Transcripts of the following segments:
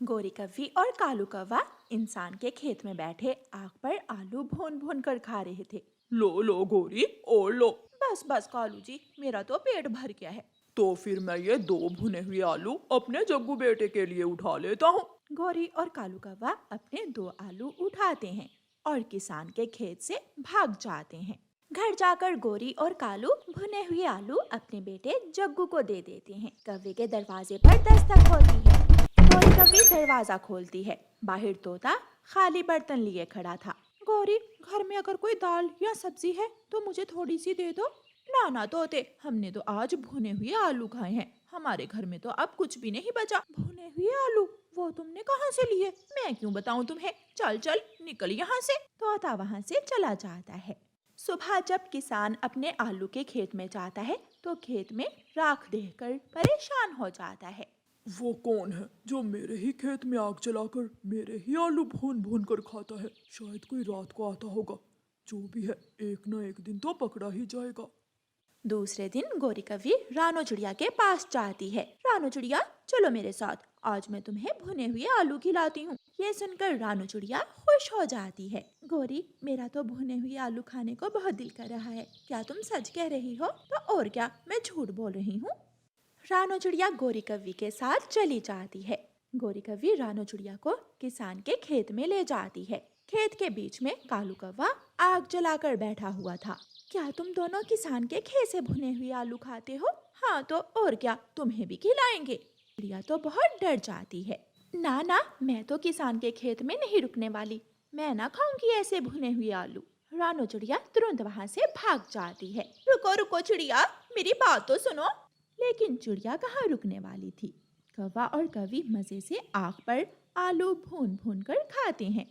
गोरी कव्वी और कालू कौवा इंसान के खेत में बैठे आग पर आलू भून भून कर खा रहे थे। लो लो गोरी और लो। बस बस कालू जी, मेरा तो पेट भर गया है। तो फिर मैं ये 2 भुने हुए आलू अपने जग्गू बेटे के लिए उठा लेता हूँ। गोरी और कालू कौवा अपने 2 आलू उठाते हैं और किसान के खेत से भाग जाते हैं। घर जाकर गोरी और कालू भुने हुए आलू अपने बेटे जग्गू को दे देते हैं। कौवे के दरवाजे पर दस्तक होती है। गोरी कव्वी दरवाजा खोलती है। बाहर तोता खाली बर्तन लिए खड़ा था। गोरी, घर में अगर कोई दाल या सब्जी है तो मुझे थोड़ी सी दे दो। ना ना तोते, हमने तो आज भुने हुए आलू खाए हैं, हमारे घर में तो अब कुछ भी नहीं बचा। भुने हुए आलू वो तुमने कहाँ से लिए? मैं क्यों बताऊं तुम्हें, चल चल निकल यहाँ से। तोता वहाँ से चला जाता है। सुबह जब किसान अपने आलू के खेत में जाता है तो खेत में राख देखकर परेशान हो जाता है। वो कौन है जो मेरे ही खेत में आग जलाकर मेरे ही आलू भून भून कर खाता है? शायद कोई रात को आता होगा। जो भी है, एक ना एक दिन तो पकड़ा ही जाएगा। दूसरे दिन गोरी कव्वी रानो चिड़िया के पास जाती है। रानो चिड़िया, चलो मेरे साथ, आज मैं तुम्हें भुने हुए आलू खिलाती हूँ। ये सुनकर रानो चिड़िया खुश हो जाती है। गोरी, मेरा तो भुने हुए आलू खाने को बहुत दिल कर रहा है। क्या तुम सच कह रही हो? तो और क्या, मैं झूठ बोल रही हूँ। रानो चिड़िया गोरी कव्वी के साथ चली जाती है। गोरी कव्वी रानो चिड़िया को किसान के खेत में ले जाती है। खेत के बीच में कालू कौवा आग जलाकर बैठा हुआ था। क्या तुम दोनों किसान के खेत से भुने हुए आलू खाते हो? हाँ तो और क्या, तुम्हें भी खिलाएंगे। चिड़िया तो बहुत डर जाती है। ना ना, मैं तो किसान के खेत में नहीं रुकने वाली, मैं ना खाऊंगी ऐसे भुने हुए आलू। रानो चिड़िया तुरंत वहाँ से भाग जाती है। रुको रुको चिड़िया, मेरी बात तो सुनो। लेकिन चिड़िया कहाँ रुकने वाली थी। कौवा और कव्वी मजे से आग पर आलू भून भून कर खाते हैं।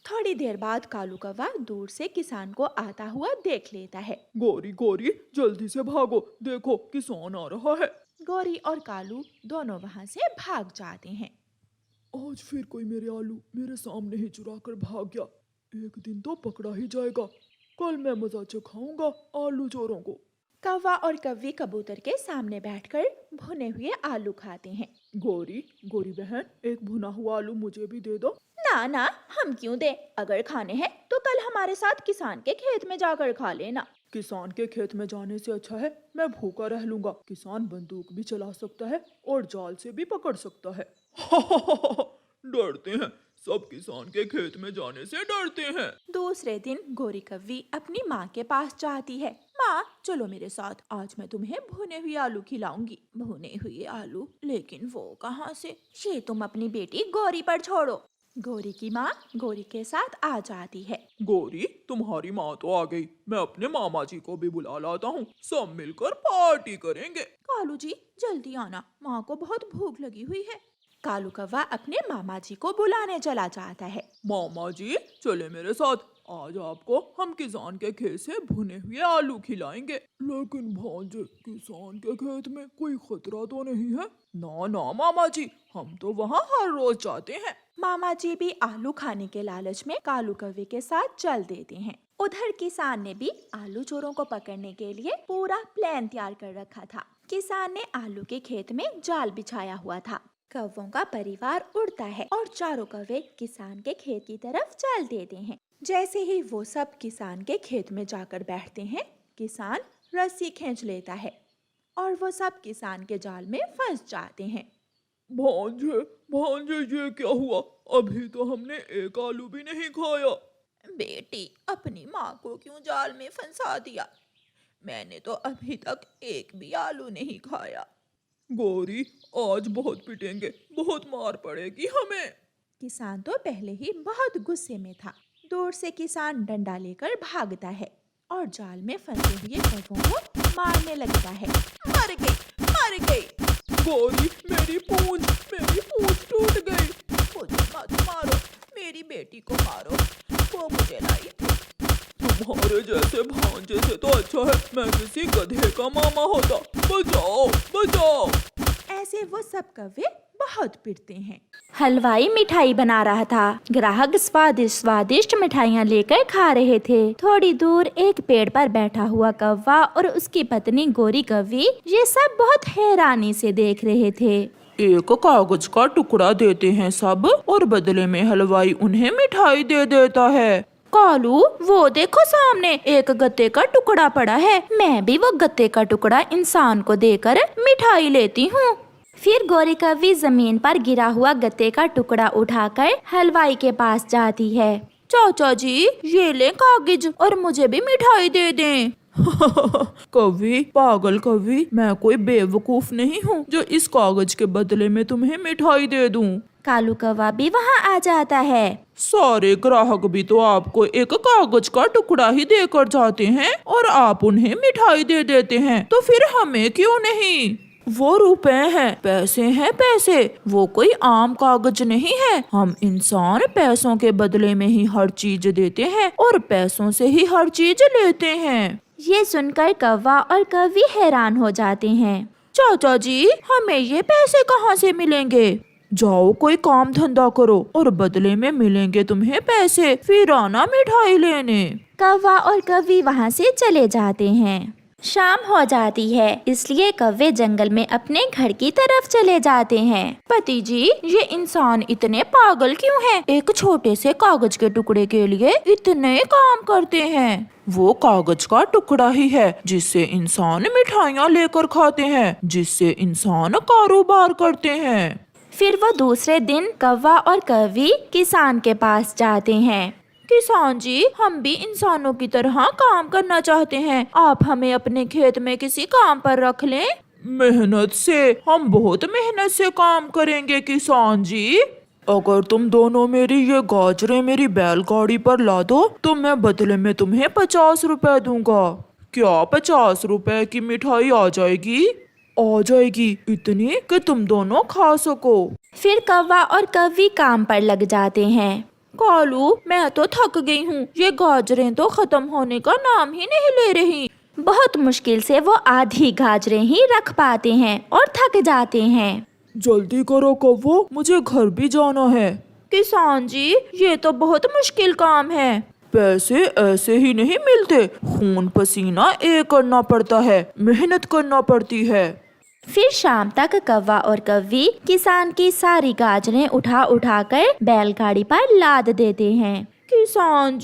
थोड़ी देर बाद कालू कौवा दूर से किसान को आता हुआ देख लेता है। गोरी गोरी, जल्दी से भागो, देखो किसान आ रहा है। गोरी और कालू दोनों वहाँ से भाग जाते हैं। आज फिर कोई मेरे आलू मेरे सामने ही चुरा कर भाग गया। एक दिन तो पकड़ा ही जाएगा। कल मैं मजा चखाऊंगा आलू चोरों को। कौवा और कव्वी कबूतर के सामने बैठकर भुने हुए आलू खाते हैं। गोरी गोरी बहन, एक भुना हुआ आलू मुझे भी दे दो। ना ना, हम क्यों दे? अगर खाने हैं तो कल हमारे साथ किसान के खेत में जाकर खा लेना। किसान के खेत में जाने से अच्छा है मैं भूखा रह लूंगा। किसान बंदूक भी चला सकता है और जाल से भी पकड़ सकता है। डरते हैं सब, किसान के खेत में जाने से डरते हैं। दूसरे दिन गोरी कव्वी अपनी माँ के पास जाती है। माँ, चलो मेरे साथ, आज मैं तुम्हें भुने हुए आलू खिलाऊंगी। भुने हुए आलू, लेकिन वो कहाँ से? ये तुम अपनी बेटी गौरी पर छोड़ो। गोरी की माँ गोरी के साथ आ जाती है। गोरी, तुम्हारी माँ तो आ गई, मैं अपने मामा जी को भी बुला लाता हूँ, सब मिलकर पार्टी करेंगे। कालू जी, जल्दी आना, माँ को बहुत भूख लगी हुई है। कालू कौवा अपने मामा जी को बुलाने चला जाता है। मामा जी, चले मेरे साथ, आज आपको हम किसान के खेत से भुने हुए आलू खिलाएंगे। लेकिन भांजे, किसान के खेत में कोई खतरा तो नहीं है? ना ना मामा जी, हम तो वहाँ हर रोज जाते हैं। मामा जी भी आलू खाने के लालच में कालू कौवे के साथ चल देते हैं। उधर किसान ने भी आलू चोरों को पकड़ने के लिए पूरा प्लान तैयार कर रखा था। किसान ने आलू के खेत में जाल बिछाया हुआ था। कौवों का परिवार उड़ता है और चारों कौवे किसान के खेत की तरफ चल देते हैं। जैसे ही वो सब किसान के खेत में जाकर बैठते हैं, किसान रस्सी खींच लेता है और वो सब किसान के जाल में फंस जाते हैं। भांजे भांजे, ये क्या हुआ? अभी तो हमने एक आलू भी नहीं खाया। बेटी, अपनी माँ को क्यों जाल में फंसा दिया? मैंने तो अभी तक एक भी आलू नहीं खाया। गोरी, आज बहुत पिटेंगे, बहुत मार पड़ेगी हमें। किसान तो पहले ही बहुत गुस्से में था। दूर से किसान डंडा लेकर भागता है और जाल में फंसे हुए कौवों को मारने लगता है। मर गई, मर गई। गोरी, मेरी पूंछ टूट गई। मुझे मत मारो, मेरी बेटी को मारो, वो मुझे लाई थी। तुम्हारे जैसे भांजे से तो अच्छा है मैं किसी गधे का मामा होता। बचाओ बचाओ। ऐसे वो सब कौवे बहुत पिटते हैं। हलवाई मिठाई बना रहा था। ग्राहक स्वादिष्ट स्वादिष्ट मिठाइयाँ लेकर खा रहे थे। थोड़ी दूर एक पेड़ पर बैठा हुआ कौवा और उसकी पत्नी गोरी कव्वी ये सब बहुत हैरानी से देख रहे थे। एक कागज का टुकड़ा देते हैं सब और बदले में हलवाई उन्हें मिठाई दे देता है। कालू, वो देखो सामने एक गत्ते का टुकड़ा पड़ा है। मैं भी वो गत्ते का टुकड़ा इंसान को देकर मिठाई लेती हूँ। फिर गौरी कव्वी जमीन पर गिरा हुआ गत्ते का टुकड़ा उठाकर हलवाई के पास जाती है। चाचा जी, ये ले कागज और मुझे भी मिठाई दे दें। कवि, पागल कवि, मैं कोई बेवकूफ नहीं हूँ जो इस कागज के बदले में तुम्हें मिठाई दे दूँ। कालू कौवा भी वहाँ आ जाता है। सारे ग्राहक भी तो आपको एक कागज का टुकड़ा ही देकर जाते हैं और आप उन्हें मिठाई दे देते हैं, तो फिर हमें क्यों नहीं? वो रुपए हैं, पैसे हैं पैसे, वो कोई आम कागज नहीं है। हम इंसान पैसों के बदले में ही हर चीज देते हैं और पैसों से ही हर चीज लेते हैं। ये सुनकर कौवा और कव्वी हैरान हो जाते हैं। चाचा जी, हमें ये पैसे कहाँ से मिलेंगे? जाओ कोई काम धंधा करो और बदले में मिलेंगे तुम्हें पैसे, फिर आना मिठाई लेने। कौवा और कव्वी वहाँ से चले जाते हैं। शाम हो जाती है, इसलिए कौवे जंगल में अपने घर की तरफ चले जाते हैं। पति जी, ये इंसान इतने पागल क्यों हैं? एक छोटे से कागज के टुकड़े के लिए इतने काम करते हैं। वो कागज का टुकड़ा ही है जिससे इंसान मिठाइयाँ लेकर खाते हैं, जिससे इंसान कारोबार करते हैं। फिर वो दूसरे दिन कौवा और कव्वी किसान के पास जाते हैं। किसान जी, हम भी इंसानों की तरह काम करना चाहते हैं, आप हमें अपने खेत में किसी काम पर रख लें। मेहनत से, हम बहुत मेहनत से काम करेंगे किसान जी। अगर तुम दोनों मेरी ये गाजरें मेरी बैलगाड़ी पर ला दो तो मैं बदले में तुम्हें 50 रुपए दूंगा। क्या 50 रुपए की मिठाई आ जाएगी? आ जाएगी, इतनी कि तुम दोनों खा सको। फिर कौवा और कव्वी काम पर लग जाते हैं। कालू, मैं तो थक गई हूँ, ये गाजरें तो खत्म होने का नाम ही नहीं ले रही। बहुत मुश्किल से वो आधी गाजरें ही रख पाते हैं और थक जाते हैं। जल्दी करो कव्वो, मुझे घर भी जाना है। किसान जी, ये तो बहुत मुश्किल काम है। पैसे ऐसे ही नहीं मिलते, खून पसीना एक करना पड़ता है, मेहनत करना पड़ती है। फिर शाम तक कौवा और कव्वी किसान की सारी गाजरें उठा उठा कर बैलगाड़ी पर लाद देते हैं। किसान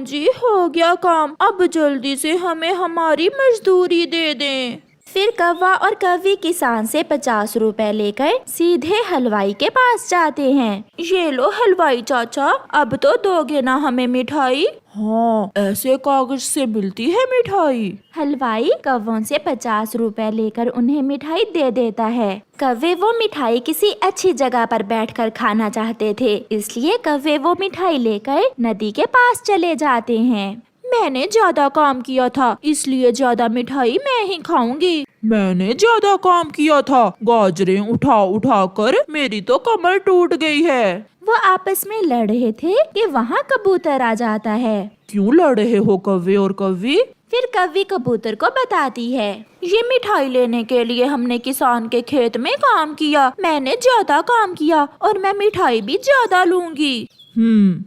जी, हो गया काम, अब जल्दी से हमें हमारी मजदूरी दे दें। फिर कौवा और कव्वी किसान से 50 रुपए लेकर सीधे हलवाई के पास जाते हैं। ये लो हलवाई चाचा, अब तो दोगे ना हमें मिठाई? हाँ, ऐसे कागज से मिलती है मिठाई। हलवाई कौवों से 50 रुपए लेकर उन्हें मिठाई दे देता है। कौवे वो मिठाई किसी अच्छी जगह पर बैठकर खाना चाहते थे, इसलिए कौवे वो मिठाई लेकर नदी के पास चले जाते हैं। मैंने ज्यादा काम किया था, इसलिए ज्यादा मिठाई मैं ही खाऊंगी। मैंने ज्यादा काम किया था, गाजरें उठा उठा कर मेरी तो कमर टूट गई है। वो आपस में लड़ रहे थे कि वहाँ कबूतर आ जाता है। क्यों लड़ रहे हो कव्वे और कव्वी? फिर कव्वी कबूतर को बताती है, ये मिठाई लेने के लिए हमने किसान के खेत में काम किया, मैंने ज्यादा काम किया और मैं मिठाई भी ज्यादा लूंगी।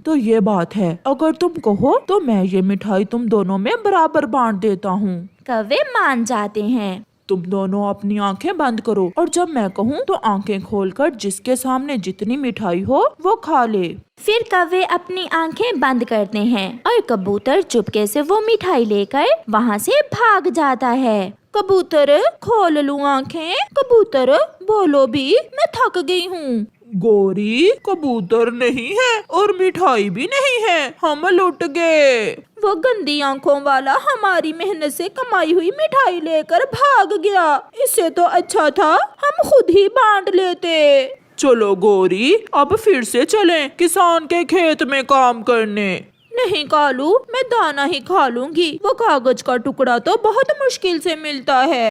तो ये बात है, अगर तुम कहो तो मैं ये मिठाई तुम दोनों में बराबर बांट देता हूँ। कौवे मान जाते हैं। तुम दोनों अपनी आंखें बंद करो और जब मैं कहूँ तो आंखें खोलकर जिसके सामने जितनी मिठाई हो वो खा ले। फिर कौवे अपनी आंखें बंद करते हैं और कबूतर चुपके से वो मिठाई लेकर वहाँ से भाग जाता है। कबूतर, खोल लूं आंखें? कबूतर, बोलो भी, मैं थक गई हूँ। गोरी, कबूतर नहीं है और मिठाई भी नहीं है, हम लुट गए। वो गंदी आंखों वाला हमारी मेहनत से कमाई हुई मिठाई लेकर भाग गया, इससे तो अच्छा था हम खुद ही बांट लेते। चलो गोरी, अब फिर से चलें किसान के खेत में काम करने। नहीं कालू, मैं दाना ही खा लूंगी, वो कागज का टुकड़ा तो बहुत मुश्किल से मिलता है।